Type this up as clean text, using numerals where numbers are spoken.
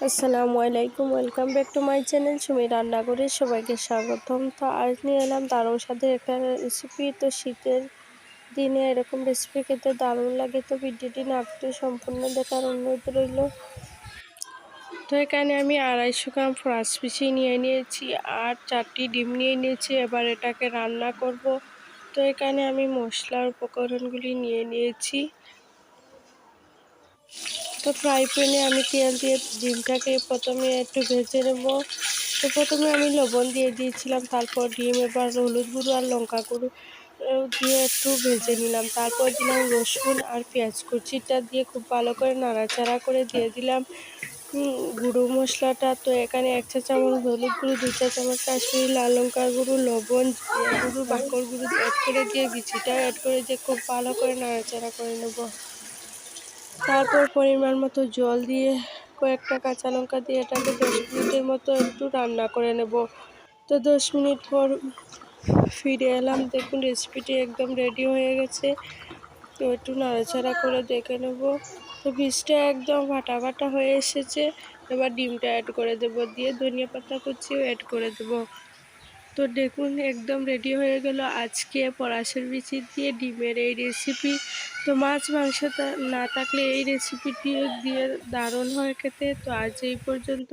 আসসালামু আলাইকুম, welcome back to my channel Sumi রান্নাঘরে সবাইকে স্বাগতম। তো আজ নিয়ে এলাম দারুণ স্বাদের একটা রেসিপি। তো শীতের দিনে এরকম রেসিপি খেতে দারুণ লাগে, তো ভিডিওটি না একটু সম্পূর্ণ দেখার অনুরোধ রইল। তো এখানে আমি 250 গ্রাম ফ্রান্স ফিশি নিয়ে নিয়েছি আর 4টি ডিম নিয়ে নিয়েছি। এবার এটাকে রান্না করব। তো এখানে আমি মশলার উপকরণগুলি নিয়ে নিয়েছি। তো ফ্রাই প্যানে আমি তেল দিয়ে ডিমটাকে প্রথমে একটু ভেজে নেব। তো প্রথমে আমি লবণ দিয়ে দিয়েছিলাম, তারপর ডিম, এবার হলুদ গুঁড়ো আর লঙ্কা গুঁড়ো দিয়ে একটু ভেজে নিলাম। তারপর দিলাম রসুন আর পেঁয়াজ কুচিটা দিয়ে খুব ভালো করে নাড়াচাড়া করে দিয়ে দিলাম গুঁড়ো মশলাটা। তো এখানে 1 চা চামচ হলুদ গুঁড়ো, 2 চা চামচ কাশ্মীরি লাল লঙ্কার গুঁড়ো, লবণ, জিরা গুঁড়ো, বাকর গুঁড়ো অ্যাড করে দিয়ে বিচিটাও অ্যাড করে দিয়ে খুব ভালো করে নাড়াচাড়া করে নেব। তারপর পরিমাণ মতো জল দিয়ে কয়েকটা কাঁচা লঙ্কা দিয়ে এটাকে 10 মিনিটের মতো একটু রান্না করে নেব। তো 10 মিনিট পর ফিরে এলাম, দেখুন রেসিপিটি একদম রেডি হয়ে গেছে। তো একটু নাড়াচাড়া করে দেখে নেব। তো বীজটা একদম ফাটা ফাটা হয়ে এসেছে। এবার ডিমটা অ্যাড করে দেব, দিয়ে ধনিয়া পাতা কুচিও অ্যাড করে দেব। তো দেখুন একদম রেডি হয়ে গেল আজকে পলাশের বিচি দিয়ে ডিমের এই রেসিপি। তো মাছ মাংস না থাকলে এই রেসিপিটি দিয়ে দারুণ হয় খেতে। তো আজ এই পর্যন্ত।